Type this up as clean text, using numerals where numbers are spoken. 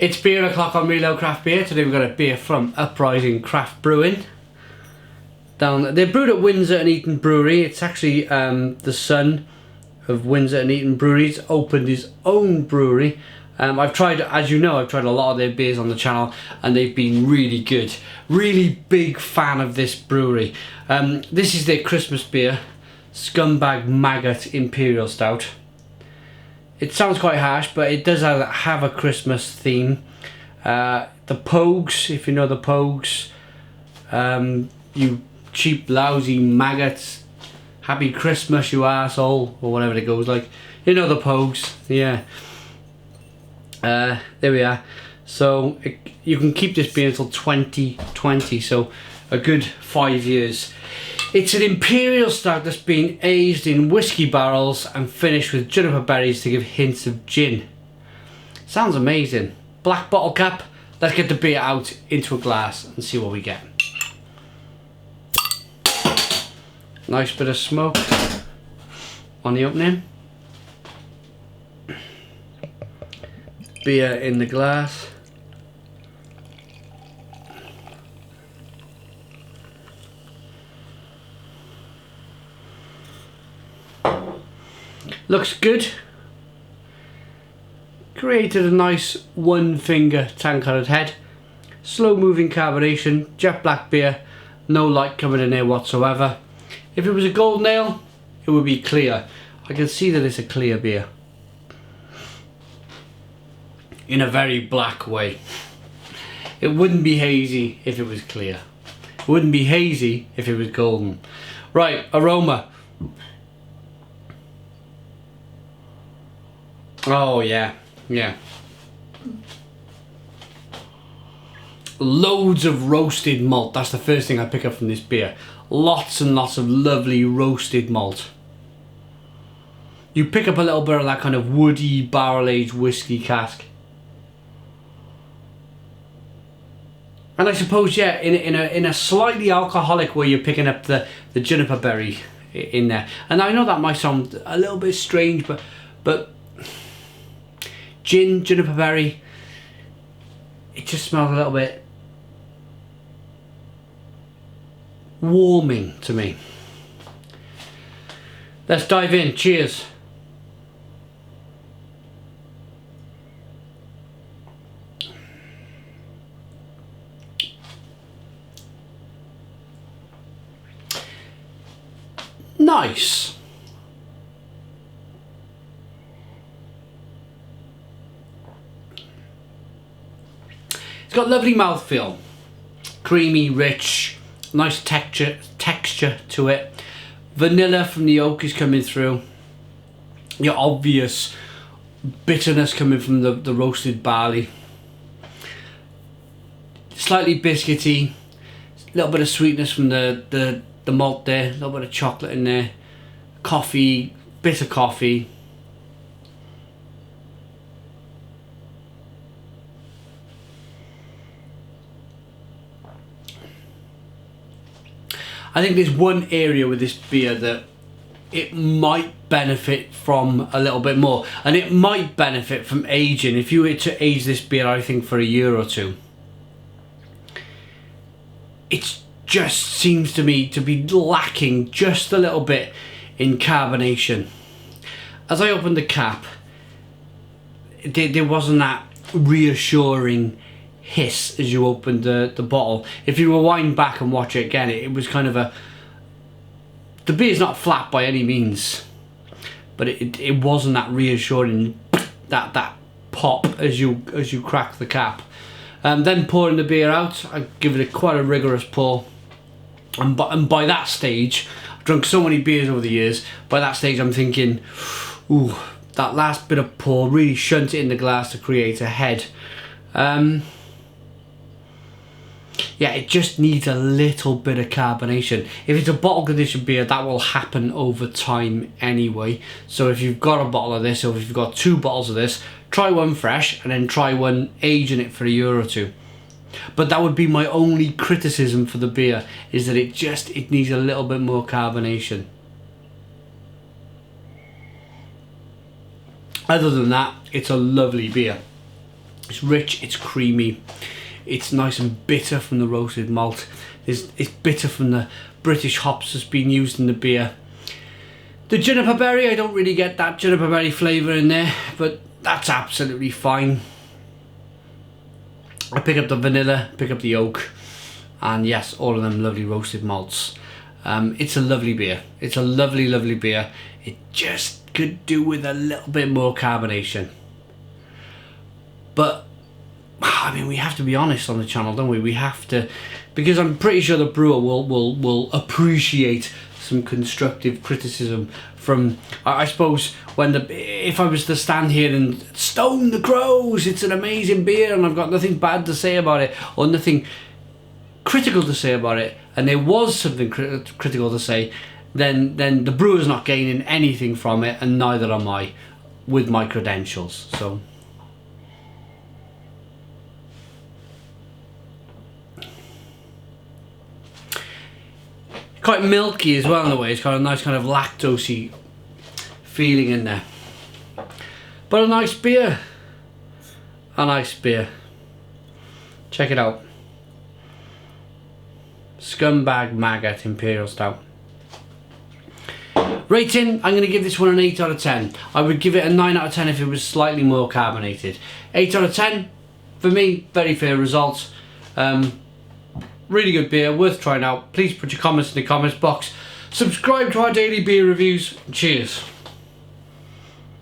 It's beer o'clock on Real Craft Beer. Today we've got a beer from Uprising Craft Brewing. They're brewed at Windsor and Eton Brewery. It's actually the son of Windsor and Eton Breweries opened his own brewery. I've tried, as you know, I've tried a lot of their beers on the channel and they've been really good. Really big fan of this brewery. This is their Christmas beer, Scumbag Maggot Imperial Stout. It sounds quite harsh, but it does have a Christmas theme. The Pogues, if you know the Pogues, you cheap lousy maggots, happy Christmas you arsehole, or whatever it goes like. You know the Pogues, yeah. There we are. So you can keep this beer until 2020, so a good 5 years. It's an imperial stout that's been aged in whiskey barrels and finished with juniper berries to give hints of gin. Sounds amazing. Black bottle cap. Let's get the beer out into a glass and see what we get. Nice bit of smoke on the opening. Beer in the glass. Looks good. Created a nice one finger tan coloured head. Slow moving carbonation, jet black beer, no light coming in there whatsoever. If it was a golden ale, it would be clear. I can see that it's a clear beer. In a very black way. It wouldn't be hazy if it was clear. It wouldn't be hazy if it was golden. Right, aroma. Oh yeah, yeah. Loads of roasted malt. That's the first thing I pick up from this beer. Lots and lots of lovely roasted malt. You pick up a little bit of that kind of woody barrel-aged whiskey cask. And I suppose, yeah, in a slightly alcoholic way, you're picking up the juniper berry in there. And I know that might sound a little bit strange, but gin, juniper berry, it just smells a little bit warming to me. Let's dive in. Cheers. Nice. It's got lovely mouthfeel, creamy, rich, nice texture to it. Vanilla from the oak is coming through. Your obvious bitterness coming from the roasted barley. Slightly biscuity, a little bit of sweetness from the malt there, a little bit of chocolate in there. Coffee, bitter coffee. I think there's one area with this beer that it might benefit from a little bit more, and it might benefit from aging. If you were to age this beer, I think for a year or two, it just seems to me to be lacking just a little bit in carbonation. As I opened the cap, there wasn't that reassuring hiss as you opened the bottle. If you rewind back and watch it again, it was kind of the beer's not flat by any means, but it wasn't that reassuring, that pop as you crack the cap. Then pouring the beer out, I give it quite a rigorous pour, and by that stage, I've drunk so many beers over the years, by that stage I'm thinking, ooh, that last bit of pour, really shunt it in the glass to create a head. Yeah, it just needs a little bit of carbonation. If it's a bottle conditioned beer, that will happen over time anyway. So if you've got a bottle of this, or if you've got 2 bottles of this, try one fresh and then try one aging it for a year or 2. But that would be my only criticism for the beer, is that it needs a little bit more carbonation. Other than that, it's a lovely beer. It's rich, it's creamy, it's nice and bitter from the roasted malt. It's bitter from the British hops that's been used in the beer. The juniper berry, I don't really get that juniper berry flavour in there, but that's absolutely fine. I pick up the vanilla, pick up the oak, and yes, all of them lovely roasted malts. It's a lovely beer. It's a lovely, lovely beer. It just could do with a little bit more carbonation. But, I mean, we have to be honest on the channel, don't we? We have to, because I'm pretty sure the brewer will appreciate some constructive criticism from, I suppose, if I was to stand here and stone the crows, it's an amazing beer and I've got nothing bad to say about it, or nothing critical to say about it, and there was something critical to say, then the brewer's not gaining anything from it, and neither am I with my credentials. So quite milky as well in a way. It's got a nice kind of lactosey feeling in there, but a nice beer. A nice beer. Check it out. Scumbag Maggot Imperial Stout. Rating, I'm going to give this one an 8 out of 10. I would give it a 9 out of 10 if it was slightly more carbonated. 8 out of 10, for me, very fair results. Really good beer, worth trying out. Please put your comments in the comments box. Subscribe to our daily beer reviews. Cheers.